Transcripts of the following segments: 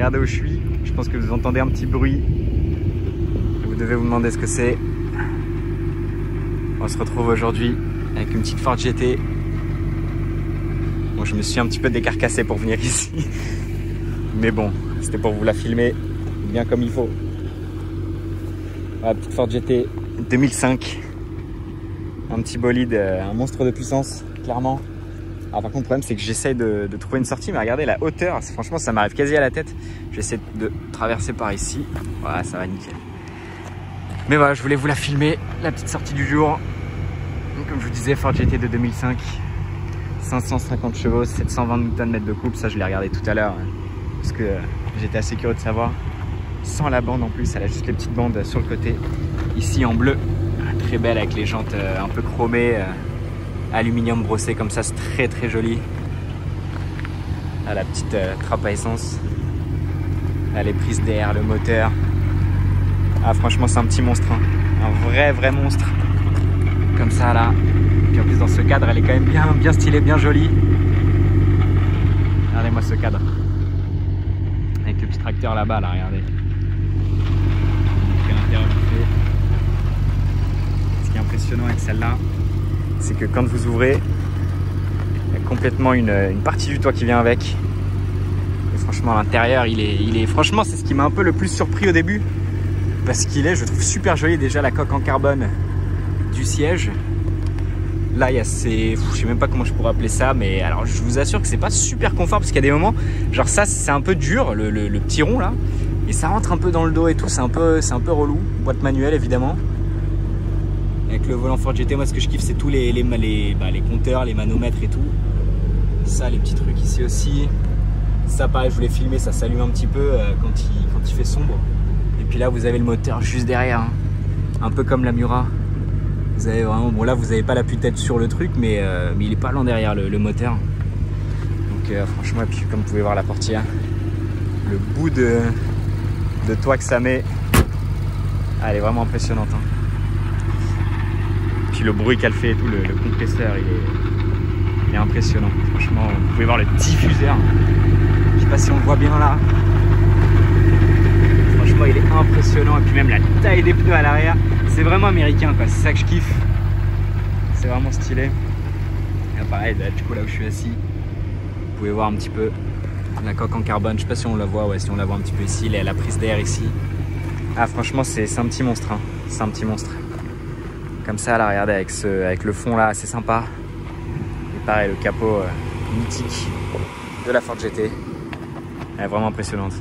regardez où je suis. Je pense que vous entendez un petit bruit. Vous devez vous demander ce que c'est. On se retrouve aujourd'hui avec une petite Ford GT. Bon, je me suis un petit peu décarcassé pour venir ici. Mais bon, c'était pour vous la filmer bien comme il faut. Voilà, petite Ford GT 2005. Un petit bolide, un monstre de puissance, clairement. Alors par contre, le problème, c'est que j'essaye de trouver une sortie, mais regardez la hauteur, franchement, ça m'arrive quasi à la tête. J'essaie de traverser par ici. Voilà, ça va nickel. Mais voilà, je voulais vous la filmer, la petite sortie du jour. Donc, comme je vous disais, Ford GT de 2005. 550 chevaux, 720 Nm de couple. Ça, je l'ai regardé tout à l'heure, parce que j'étais assez curieux de savoir. Sans la bande en plus, elle a juste les petites bandes sur le côté. Ici en bleu, très belle avec les jantes un peu chromées. Aluminium brossé comme ça, c'est très très joli. Là, la petite trappe à essence. Là, les prises d'air, le moteur. Ah, franchement, c'est un petit monstre, hein. Un vrai monstre. Comme ça là. Puis en plus, dans ce cadre, elle est quand même bien stylée, bien jolie. Regardez-moi ce cadre. Avec le petit tracteur là-bas, là, regardez. Ce qui est impressionnant avec celle-là, c'est que quand vous ouvrez, il y a complètement une partie du toit qui vient avec. Et franchement, à l'intérieur, il est franchement, c'est ce qui m'a un peu le plus surpris au début. Parce qu'il est, je trouve, super joli. Déjà, la coque en carbone du siège. Là, il y a ces... je sais même pas comment je pourrais appeler ça. Mais alors, je vous assure que c'est pas super confort. Parce qu'il y a des moments, genre ça, c'est un peu dur, le petit rond là. Et ça rentre un peu dans le dos et tout. C'est un peu relou. Boîte manuelle, évidemment. Avec le volant Ford GT, moi ce que je kiffe c'est tous les compteurs, les manomètres et tout. Ça, les petits trucs ici aussi. Ça pareil, je voulais filmer, ça s'allume un petit peu quand il fait sombre. Et puis là vous avez le moteur juste derrière, hein. Un peu comme la Miura. Vous avez vraiment, bon là vous n'avez pas la tête sur le truc, mais il est pas loin derrière le moteur. Donc franchement, et puis comme vous pouvez voir la portière, le bout de toit que ça met, elle est vraiment impressionnante, hein. Puis le bruit qu'elle fait et tout, le compresseur, il est impressionnant. Franchement, vous pouvez voir le diffuseur. Je sais pas si on le voit bien là. Franchement, il est impressionnant. Et puis même la taille des pneus à l'arrière, c'est vraiment américain, quoi. C'est ça que je kiffe. C'est vraiment stylé. Et pareil, là, du coup, là où je suis assis, vous pouvez voir un petit peu la coque en carbone. Je sais pas si on la voit, ouais, si on la voit un petit peu ici. La prise d'air ici. Ah, franchement, c'est un petit monstre, hein. C'est un petit monstre. Comme ça, là, regardez, avec le fond là, c'est sympa. Et pareil, le capot mythique de la Ford GT. Elle est vraiment impressionnante.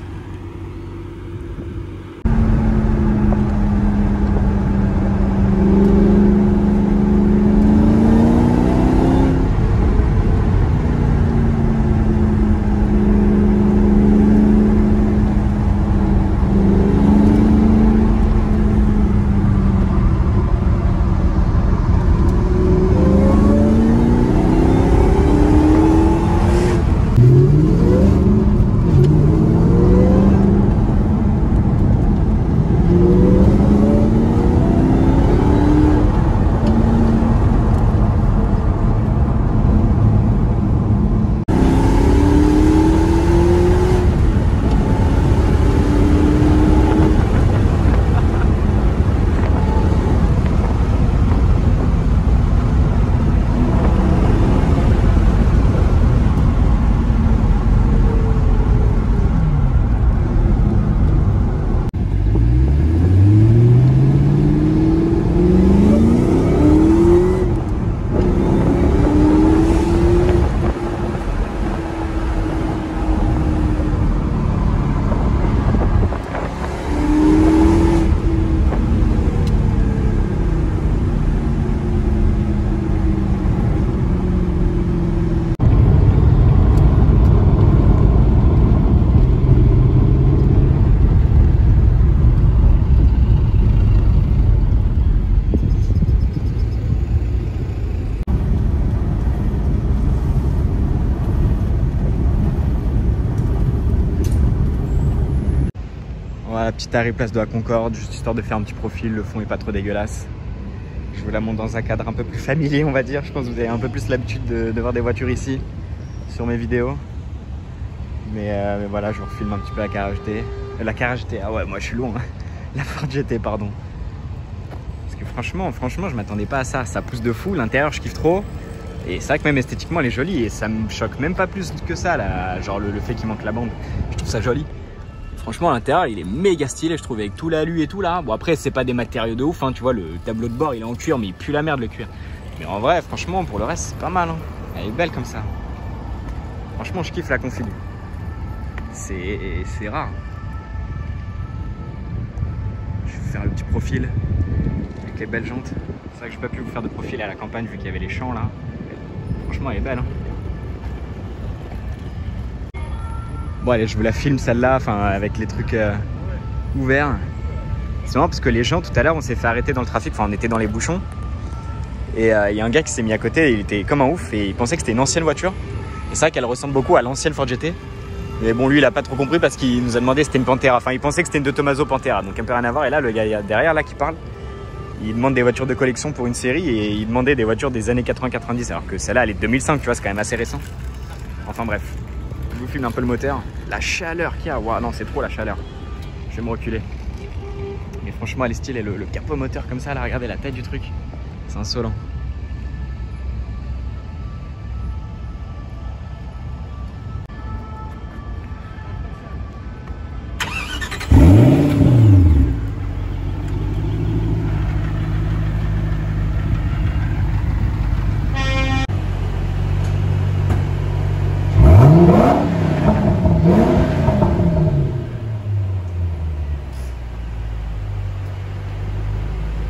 Voilà, petite arrêt place de la Concorde, juste histoire de faire un petit profil, le fond est pas trop dégueulasse. Je vous la montre dans un cadre un peu plus familier, on va dire. Je pense que vous avez un peu plus l'habitude de voir des voitures ici sur mes vidéos. Mais voilà, je vous refilme un petit peu la Carrera GT. La Carrera GT, ah ouais, moi je suis loin. La Ford GT, pardon. Parce que franchement, je m'attendais pas à ça. Ça pousse de fou, l'intérieur, je kiffe trop. Et c'est vrai que même esthétiquement, elle est jolie. Et ça me choque même pas plus que ça, là. Genre le fait qu'il manque la bande. Je trouve ça joli. Franchement, l'intérieur, il est méga stylé, je trouve, avec tout l'alu et tout là. Bon, après, c'est pas des matériaux de ouf, hein. Tu vois, le tableau de bord, il est en cuir, mais il pue la merde le cuir. Mais en vrai, franchement, pour le reste, c'est pas mal, hein. Elle est belle comme ça. Franchement, je kiffe la config. C'est rare. Je vais faire le petit profil avec les belles jantes. C'est vrai que j'ai pas pu vous faire de profil à la campagne vu qu'il y avait les champs là. Franchement, elle est belle, hein. Bon, allez, je vous la filme celle-là, enfin avec les trucs ouverts. C'est marrant parce que les gens, tout à l'heure, on s'est fait arrêter dans le trafic. Enfin, on était dans les bouchons. Et il y a un gars qui s'est mis à côté, il était comme un ouf et il pensait que c'était une ancienne voiture. Et c'est vrai qu'elle ressemble beaucoup à l'ancienne Ford GT. Mais bon, lui, il a pas trop compris parce qu'il nous a demandé si c'était une Pantera. Enfin, il pensait que c'était une de Tommaso Pantera. Donc un peu rien à voir. Et là, le gars derrière là qui parle, il demande des voitures de collection pour une série et il demandait des voitures des années 80-90. Alors que celle-là, elle est de 2005, tu vois, c'est quand même assez récent. Enfin bref, je vous filme un peu le moteur. La chaleur qu'il y a, waouh, non, c'est trop la chaleur. Je vais me reculer. Mais franchement, elle est stylée. Le capot moteur comme ça, là, regardez la taille du truc. C'est insolent.